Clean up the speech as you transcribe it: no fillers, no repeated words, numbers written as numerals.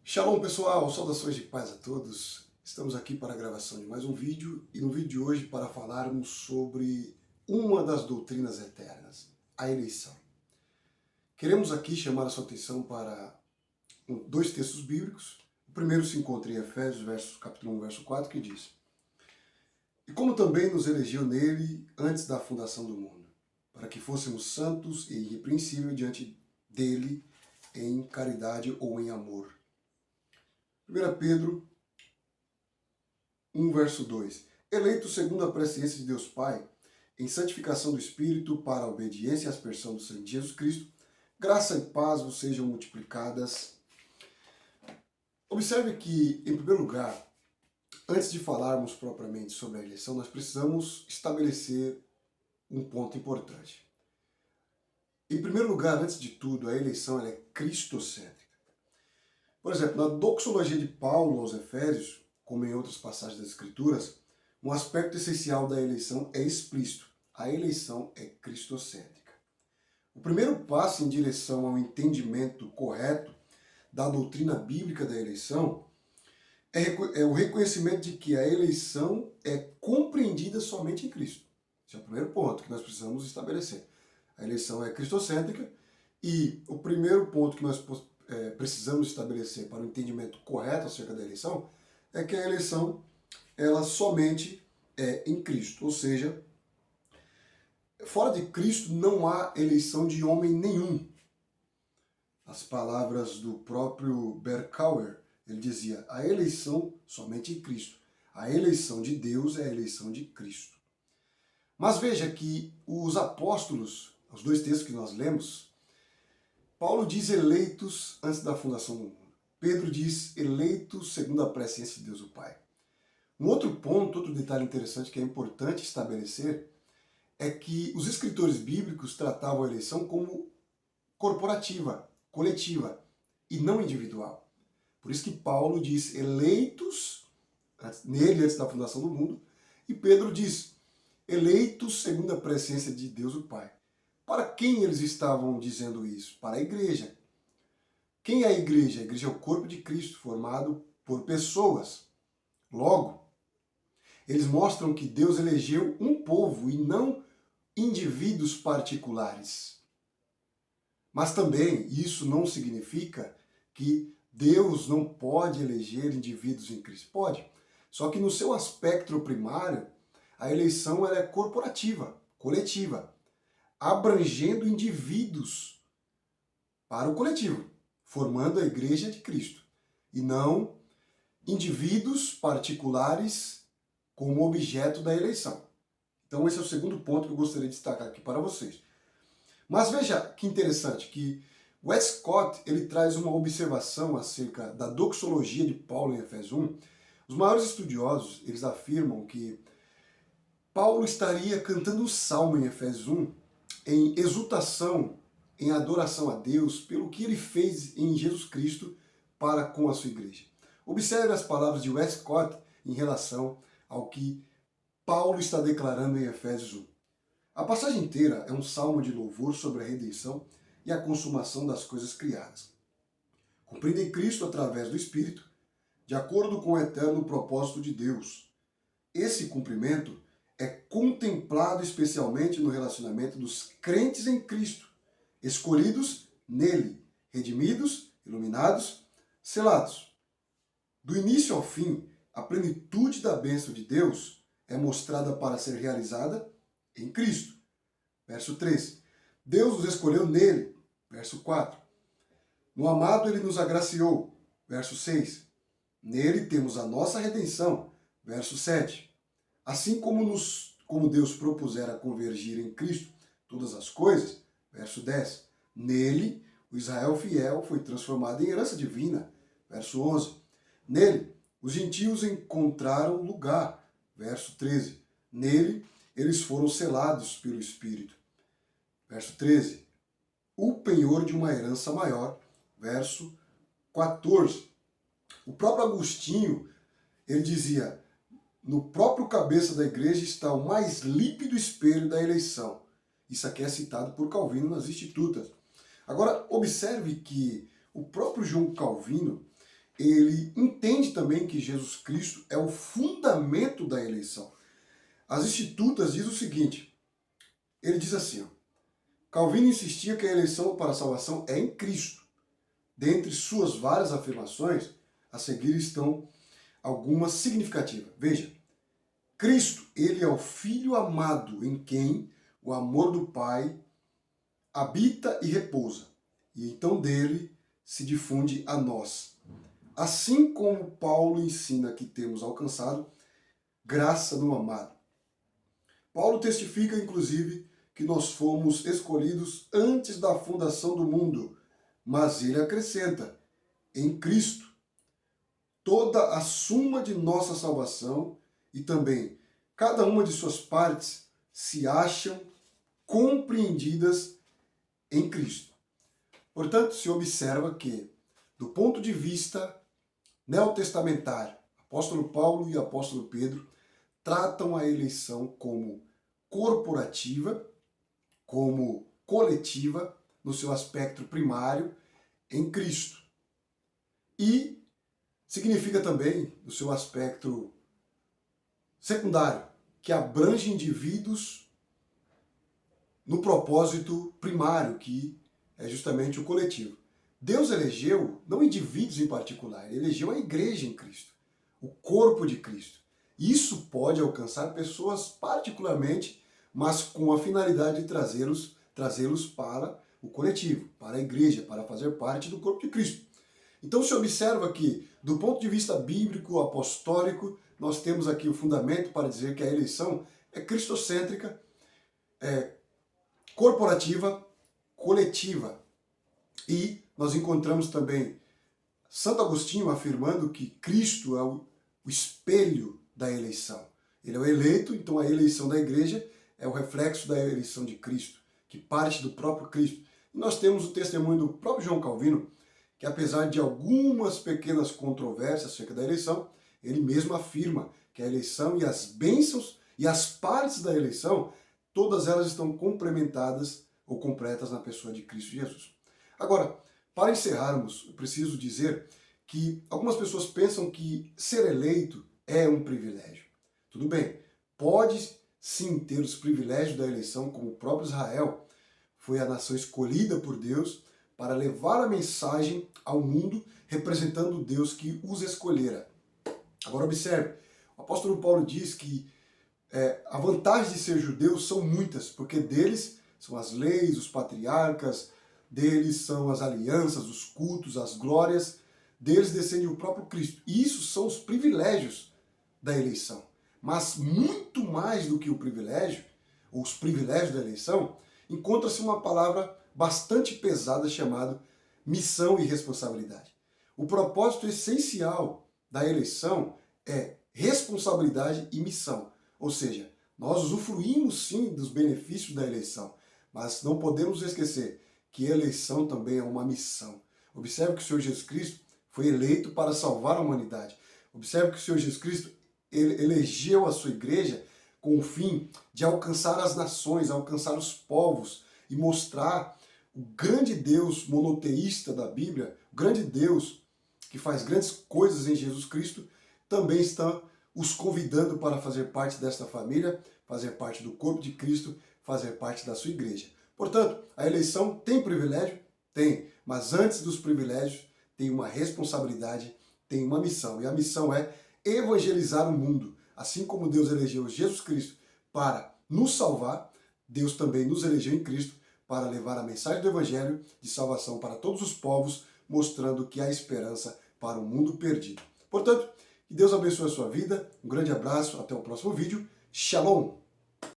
Shalom pessoal, saudações de paz a todos. Estamos aqui para a gravação de mais um vídeo e no vídeo de hoje para falarmos sobre uma das doutrinas eternas, a eleição. Queremos aqui chamar a sua atenção para dois textos bíblicos. O primeiro se encontra em Efésios, capítulo 1, verso 4, que diz: E como também nos elegeu nele antes da fundação do mundo, para que fôssemos santos e irrepreensíveis diante dele em caridade ou em amor. 1 Pedro 1, verso 2. Eleito segundo a presciência de Deus Pai, em santificação do Espírito, para a obediência e aspersão do sangue de Jesus Cristo, graça e paz vos sejam multiplicadas. Observe que, em primeiro lugar, antes de falarmos propriamente sobre a eleição, nós precisamos estabelecer um ponto importante. Em primeiro lugar, antes de tudo, a eleição ela é cristocêntrica. Por exemplo, na doxologia de Paulo aos Efésios, como em outras passagens das Escrituras, um aspecto essencial da eleição é explícito. A eleição é cristocêntrica. O primeiro passo em direção ao entendimento correto da doutrina bíblica da eleição é o reconhecimento de que a eleição é compreendida somente em Cristo. Esse é o primeiro ponto que nós precisamos estabelecer. A eleição é cristocêntrica e o primeiro ponto que nós precisamos estabelecer para o entendimento correto acerca da eleição é que a eleição ela somente é em Cristo, ou seja, fora de Cristo não há eleição de homem nenhum. As palavras do próprio Berkouwer, ele dizia, a eleição somente em Cristo. A eleição de Deus é a eleição de Cristo. Mas veja que os apóstolos, os dois textos que nós lemos, Paulo diz eleitos antes da fundação do mundo. Pedro diz eleitos segundo a presciência de Deus o Pai. Um outro ponto, outro detalhe interessante que é importante estabelecer é que os escritores bíblicos tratavam a eleição como corporativa, coletiva e não individual. Por isso que Paulo diz eleitos nele antes da fundação do mundo e Pedro diz eleitos segundo a presciência de Deus o Pai. Para quem eles estavam dizendo isso? Para a igreja. Quem é a igreja? A igreja é o corpo de Cristo, formado por pessoas. Logo, eles mostram que Deus elegeu um povo e não indivíduos particulares. Mas também isso não significa que Deus não pode eleger indivíduos em Cristo. Pode. Só que no seu aspecto primário, a eleição ela é corporativa, coletiva, abrangendo indivíduos para o coletivo, formando a igreja de Cristo, e não indivíduos particulares como objeto da eleição. Então esse é o segundo ponto que eu gostaria de destacar aqui para vocês. Mas veja que interessante que Westcott ele traz uma observação acerca da doxologia de Paulo em Efésios 1. Os maiores estudiosos eles afirmam que Paulo estaria cantando um salmo em Efésios 1 em exultação, em adoração a Deus pelo que ele fez em Jesus Cristo para com a sua igreja. Observe as palavras de Westcott em relação ao que Paulo está declarando em Efésios 1. A passagem inteira é um salmo de louvor sobre a redenção e a consumação das coisas criadas, cumprida em Cristo através do Espírito, de acordo com o eterno propósito de Deus. Esse cumprimento é contemplado especialmente no relacionamento dos crentes em Cristo, escolhidos nele, redimidos, iluminados, selados. Do início ao fim, a plenitude da bênção de Deus é mostrada para ser realizada em Cristo. Verso 3. Deus nos escolheu nele. Verso 4. No amado ele nos agraciou. Verso 6. Nele temos a nossa redenção. Verso 7. Assim como Deus propusera convergir em Cristo todas as coisas. Verso 10. Nele, o Israel fiel foi transformado em herança divina. Verso 11. Nele, os gentios encontraram lugar. Verso 13. Nele, eles foram selados pelo Espírito. Verso 13. O penhor de uma herança maior. Verso 14. O próprio Agostinho, ele dizia, no próprio cabeça da igreja está o mais límpido espelho da eleição. Isso aqui é citado por Calvino nas Institutas. Agora, observe que o próprio João Calvino, ele entende também que Jesus Cristo é o fundamento da eleição. As Institutas diz o seguinte, ele diz assim, ó, Calvino insistia que a eleição para a salvação é em Cristo. Dentre suas várias afirmações, a seguir estão algumas significativas. Veja, Cristo, ele é o Filho amado em quem o amor do Pai habita e repousa, e então dele se difunde a nós. Assim como Paulo ensina que temos alcançado graça no amado. Paulo testifica, inclusive, que nós fomos escolhidos antes da fundação do mundo, mas ele acrescenta, em Cristo, toda a suma de nossa salvação e também cada uma de suas partes se acham compreendidas em Cristo. Portanto, se observa que, do ponto de vista neotestamentário, apóstolo Paulo e apóstolo Pedro tratam a eleição como corporativa, como coletiva, no seu aspecto primário, em Cristo. E significa também, no seu aspecto secundário, que abrange indivíduos no propósito primário, que é justamente o coletivo. Deus elegeu não indivíduos em particular, ele elegeu a igreja em Cristo, o corpo de Cristo. Isso pode alcançar pessoas particularmente, mas com a finalidade de trazê-los para o coletivo, para a igreja, para fazer parte do corpo de Cristo. Então se observa que, do ponto de vista bíblico, apostólico, nós temos aqui o fundamento para dizer que a eleição é cristocêntrica, corporativa, coletiva. E nós encontramos também Santo Agostinho afirmando que Cristo é o espelho da eleição. Ele é o eleito, então a eleição da igreja é o reflexo da eleição de Cristo, que parte do próprio Cristo. E nós temos o testemunho do próprio João Calvino, que apesar de algumas pequenas controvérsias acerca da eleição, ele mesmo afirma que a eleição e as bênçãos e as partes da eleição, todas elas estão complementadas ou completas na pessoa de Cristo Jesus. Agora, para encerrarmos, eu preciso dizer que algumas pessoas pensam que ser eleito é um privilégio. Tudo bem, pode sim ter os privilégios da eleição, como o próprio Israel foi a nação escolhida por Deus para levar a mensagem ao mundo representando o Deus que os escolhera. Agora observe, o apóstolo Paulo diz que a vantagem de ser judeu são muitas, porque deles são as leis, os patriarcas, deles são as alianças, os cultos, as glórias, deles descende o próprio Cristo. E isso são os privilégios da eleição. Mas muito mais do que o privilégio, ou os privilégios da eleição, encontra-se uma palavra bastante pesada chamada missão e responsabilidade. O propósito essencial da eleição é responsabilidade e missão. Ou seja, nós usufruímos sim dos benefícios da eleição, mas não podemos esquecer que a eleição também é uma missão. Observe que o Senhor Jesus Cristo foi eleito para salvar a humanidade. Observe que o Senhor Jesus Cristo elegeu a sua igreja com o fim de alcançar as nações, alcançar os povos e mostrar o grande Deus monoteísta da Bíblia, o grande Deus que faz grandes coisas em Jesus Cristo, também está os convidando para fazer parte desta família, fazer parte do corpo de Cristo, fazer parte da sua igreja. Portanto, a eleição tem privilégio? Tem, mas antes dos privilégios tem uma responsabilidade, tem uma missão, e a missão é evangelizar o mundo. Assim como Deus elegeu Jesus Cristo para nos salvar, Deus também nos elegeu em Cristo para levar a mensagem do Evangelho de salvação para todos os povos, mostrando que há esperança para o mundo perdido. Portanto, que Deus abençoe a sua vida, um grande abraço, até o próximo vídeo, Shalom!